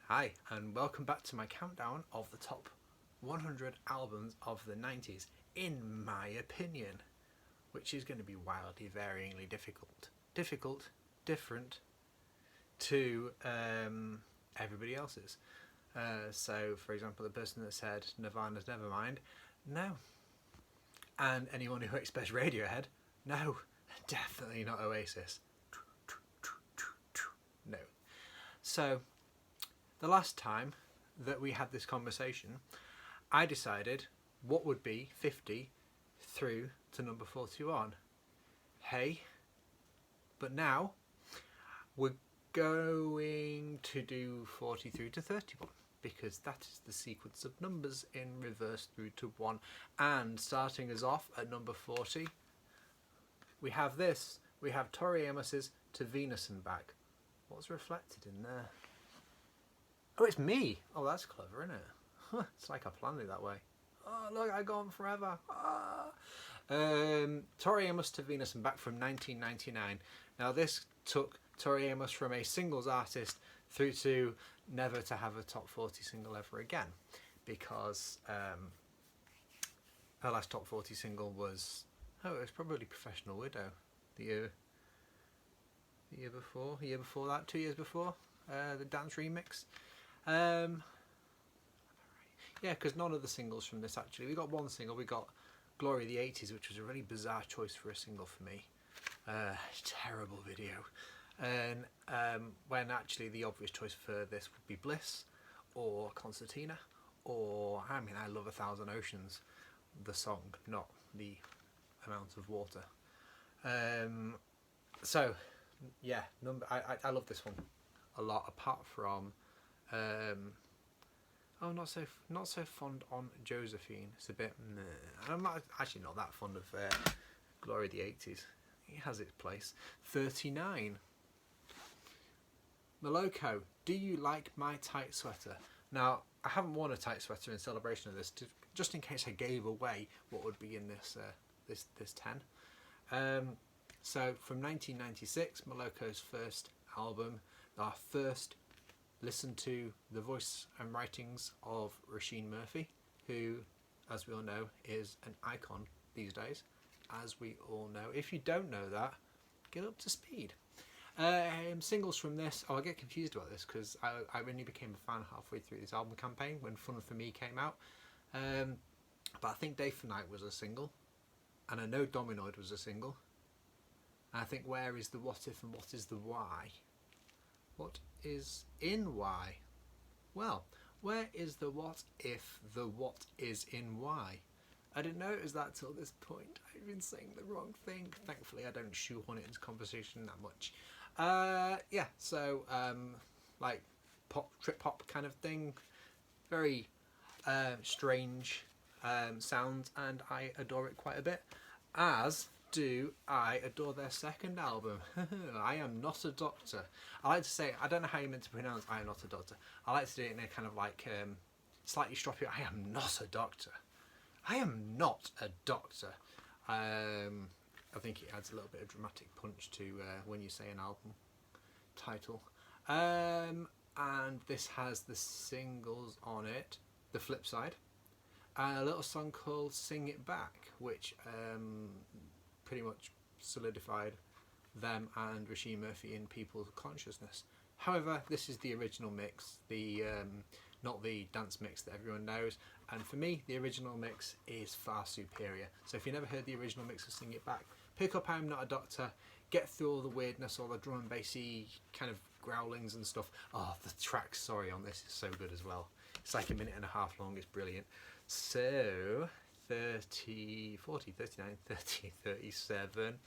Hi, and welcome back to my countdown of the top 100 albums of the 90s, in my opinion, which is going to be wildly, varyingly difficult, different to everybody else's. So, for example, the person that said Nirvana's Nevermind, no. And anyone who expects Radiohead, no, definitely not Oasis. No. So, the last time that we had this conversation, I decided what would be 50 through to number 41. Hey, but now we're going to do 40 through to 31 because that is the sequence of numbers in reverse through to 1. And starting us off at number 40, we have this. We have Tori Amos's To Venus and Back. What's reflected in there? Oh, it's me. Oh, that's clever, isn't it? It's like I planned it that way. Oh, look, I go on forever. Tori Amos To Venus and Back from 1999. Now, this took Tori Amos from a singles artist through to never to have a top 40 single ever again, because her last top 40 single was, it was probably Professional Widow, the year before that, 2 years before, the dance remix. Yeah, because none of the singles from this actually. We got one single. We got Glory of the 80s, which was a really bizarre choice for a single for me. Terrible video. And when actually the obvious choice for this would be Bliss or Concertina, or I Love 1,000 Oceans, the song, not the amount of water. So yeah, I love this one a lot. Apart from not so fond on Josephine. It's a bit meh. I'm actually not that fond of Glory of the 80s. It has its place. 39. Maloko, Do You Like My Tight Sweater? Now, I haven't worn a tight sweater in celebration of this, just in case I gave away what would be in this 10. So from 1996, Maloko's first album, our first listen to the voice and writings of Roisin Murphy, who, as we all know, is an icon these days, as we all know. If you don't know that, get up to speed. Singles from this, I get confused about this because I only became a fan halfway through this album campaign when Fun For Me came out. But I think Day for Night was a single, and I know Dominoid was a single. And I think Where Is the What If and What Is the Why? What is in why? Well, where is the what if the what is in why? I didn't know it was that till this point. I've been saying the wrong thing. Thankfully, I don't shoehorn it into conversation that much. So like pop, trip hop kind of thing. Very strange sounds, and I adore it quite a bit. As do I adore their second album, I Am Not a Doctor. I like to say, I don't know how you're meant to pronounce I Am Not a Doctor. I like to do it in a kind of like slightly stroppy, I am not a doctor. I am not a doctor. I think it adds a little bit of dramatic punch to when you say an album title. And this has the singles on it, the flip side, and a little song called Sing It Back, which pretty much solidified them and Roisin Murphy in people's consciousness. However, this is the original mix, the not the dance mix that everyone knows, and for me the original mix is far superior. So if you never heard the original mix of Sing It Back, pick up I'm Not a Doctor, get through all the weirdness, all the drum and bassy kind of growlings and stuff. Oh, the track, sorry, on this is so good as well. It's like a minute and a half long, it's brilliant. So 30, 40, 39, 30, 37.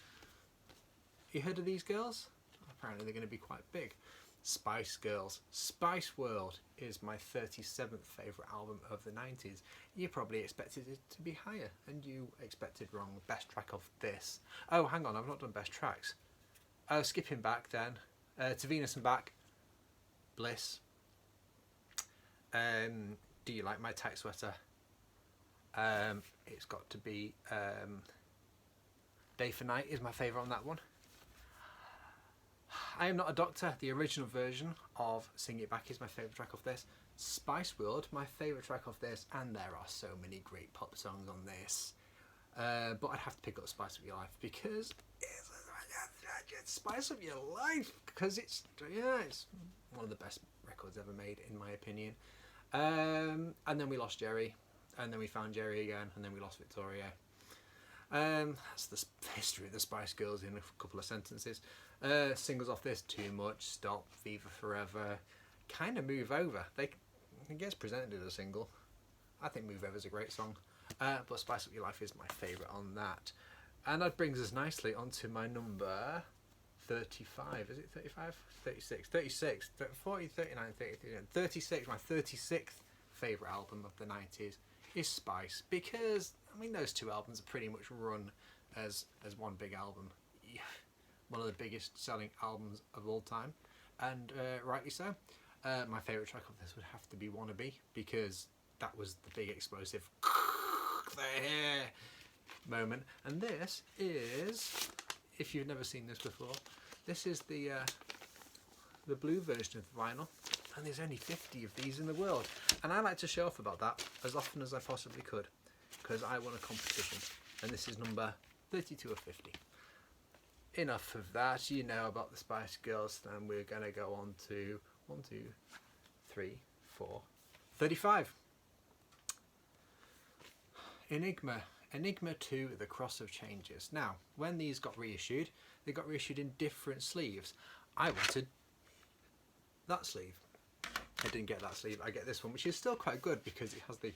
You heard of these girls? Apparently they're going to be quite big. Spice Girls. Spice World is my 37th favourite album of the 90s. You probably expected it to be higher, and you expected wrong. Best track of this. Oh, hang on, I've not done best tracks. Skipping back then. To Venus and Back. Bliss. Do You Like My Tight Sweater? It's got to be Day for Night is my favourite on that one. I Am Not a Doctor, the original version of Sing It Back, is my favourite track of this. Spice World, my favourite track of this, and there are so many great pop songs on this. But I'd have to pick up Spice Up Your Life because it's Spice Up Your Life, because it's one of the best records ever made, in my opinion. And then we lost Jerry, and then we found Jerry again, and then we lost Victoria. That's the history of the Spice Girls in a couple of sentences. Singles off this: Too Much, Stop, Viva Forever, kind of Move Over. It gets presented as a single. I think Move Over is a great song, but Spice Up Your Life is my favourite on that. And that brings us nicely onto my number 35. Is it 35? 36. 36. 40, 39, 30, 36. My 36th favourite album of the 90s is Spice, because I mean those two albums are pretty much run as one big album. One of the biggest selling albums of all time, and rightly so. My favourite track of this would have to be Wannabe, because that was the big explosive there moment. And this is, if you've never seen this before, this is the blue version of the vinyl, and there's only 50 of these in the world, and I like to show off about that as often as I possibly could, because I won a competition, and this is number 32 of 50. Enough of that. You know about the Spice Girls, and we're going to go on to 1, 2, 3, 4, 35. Enigma 2, The Cross of Changes. Now, when these got reissued, they got reissued in different sleeves. I wanted that sleeve. I didn't get that sleeve. I get this one, which is still quite good because it has the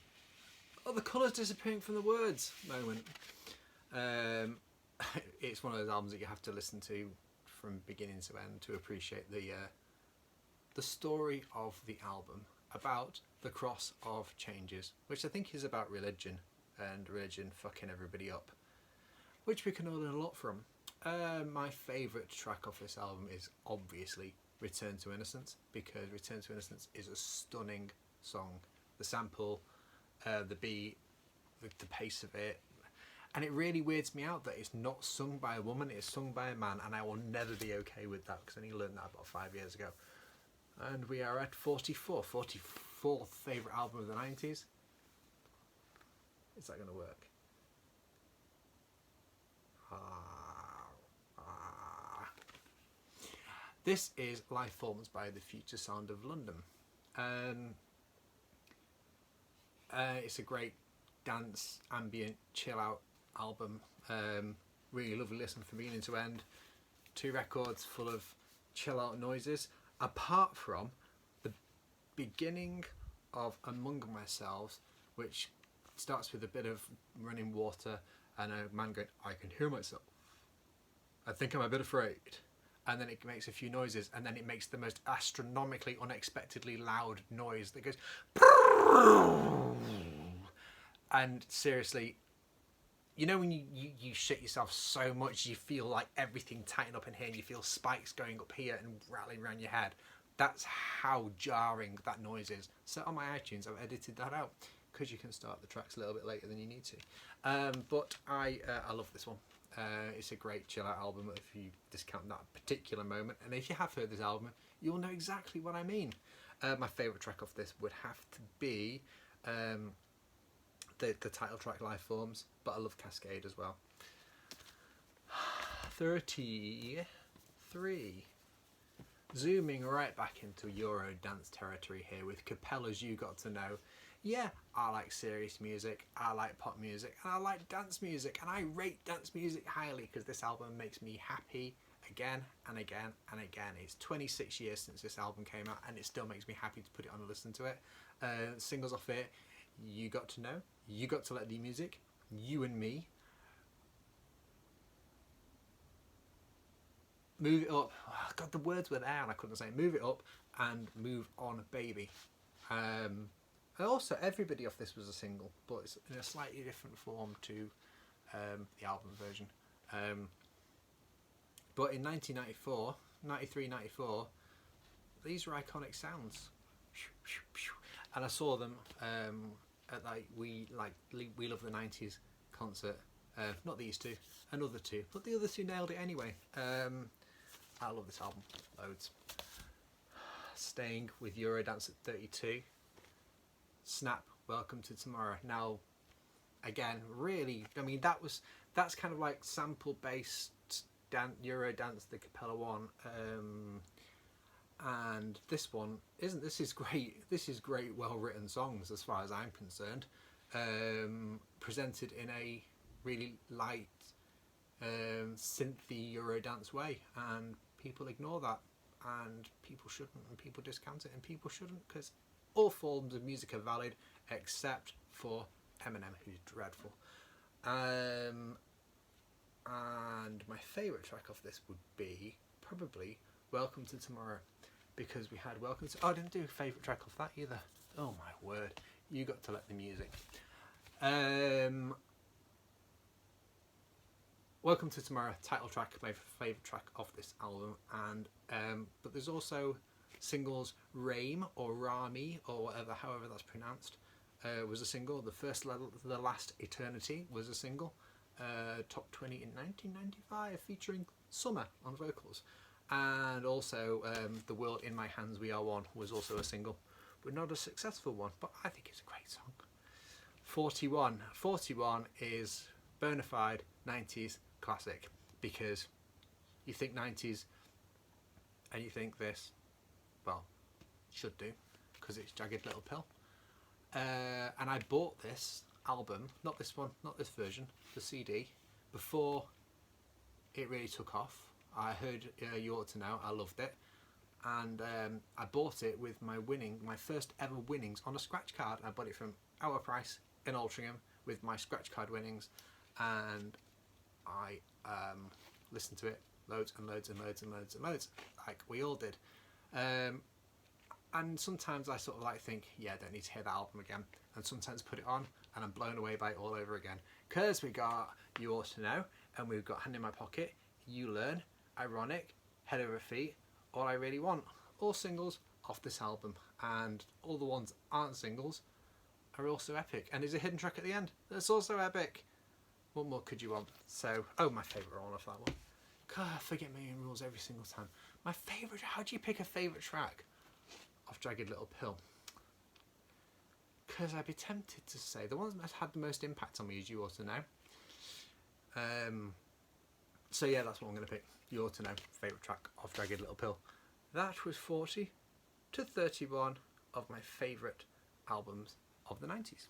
the colours disappearing from the words moment. It's one of those albums that you have to listen to from beginning to end to appreciate the story of the album, about the cross of changes, which I think is about religion, and religion fucking everybody up, which we can all learn a lot from. My favourite track off this album is obviously Return to Innocence, because Return to Innocence is a stunning song. The sample, the beat, the pace of it, and it really weirds me out that it's not sung by a woman, it's sung by a man, and I will never be okay with that, because I only learned that about 5 years ago. And we are at 44th favourite album of the 90s. Is that going to work? This is Life Forms by The Future Sound of London. It's a great dance, ambient, chill out album. Really lovely listen from beginning to end. 2 records full of chill out noises, apart from the beginning of Among Myself, which starts with a bit of running water and a man going, I can hear myself, I think I'm a bit afraid, and then it makes a few noises, and then it makes the most astronomically, unexpectedly loud noise that goes and seriously, you know when you shit yourself so much you feel like everything tighten up in here and you feel spikes going up here and rattling around your head? That's how jarring that noise is. So on my iTunes I've edited that out, because you can start the tracks a little bit later than you need to. But I love this one. It's a great chill out album if you discount that particular moment, and if you have heard this album you'll know exactly what I mean. My favourite track off this would have to be the title track, Life Forms, but I love Cascade as well. 33. Zooming right back into Euro dance territory here with Capella's You Got to Know. Yeah, I like serious music, I like pop music, and I like dance music, and I rate dance music highly because this album makes me happy again and again and again. It's 26 years since this album came out, and it still makes me happy to put it on and listen to it. Singles off it: You Got to Know, You Got to Let the Music, You and Me, Move It Up. Oh, God, the words were there and I couldn't say it. Move It Up and Move On Baby. And also, Everybody off this was a single, but it's in a slightly different form to the album version. But in 93, 94, these were iconic sounds. And I saw them at We Love the 90s concert. Not these two, another two, but the other two nailed it anyway. I love this album loads. Staying with Eurodance at 32. Snap, Welcome to Tomorrow. Now, again, really, I mean, that's kind of like sample based Eurodance, the Capella one, and this one isn't. This is great, well written songs as far as I'm concerned, presented in a really light, synthy Eurodance way, and people ignore that, and people shouldn't, and people discount it, and people shouldn't, because all forms of music are valid except for Eminem, who's dreadful. And my favourite track off this would be probably Welcome to Tomorrow, because we had Welcome to... Oh, I didn't do a favourite track off that either. Oh my word. You got to let the music. Welcome to Tomorrow, title track, my favourite track off this album. And but there's also singles. Rame or Rami or whatever, however that's pronounced, was a single. The Last Eternity was a single. Top 20 in 1995, featuring Summer on vocals. And also The World in My Hands, We Are One was also a single, but not a successful one, but I think it's a great song. 41 is bona fide 90s classic, because you think 90s and you think this, well, should do, because it's Jagged Little Pill. And I bought this album, not this one, not this version, the CD, before it really took off. I heard You Ought to Know, I loved it, and I bought it with my first ever winnings on a scratch card. I bought it from Our Price in Altrincham with my scratch card winnings, and I listened to it loads and loads and loads and loads and loads, like we all did. And sometimes I sort of like think, yeah, I don't need to hear that album again, and sometimes put it on and I'm blown away by it all over again, because we got You Ought to Know, and we've got Hand in My Pocket, You Learn, Ironic, Head Over Feet, All I Really Want, all singles off this album, and all the ones that aren't singles are also epic, and there's a hidden track at the end that's also epic. What more could you want? So, oh, my favourite one off that one. God, I forget my own rules every single time. My favourite, how do you pick a favourite track off Jagged Little Pill? Because I'd be tempted to say the ones that had the most impact on me is You Ought to Know. So yeah, that's what I'm going to pick. You Ought to Know, favourite track off Jagged Little Pill. That was 40 to 31 of my favourite albums of the 90s.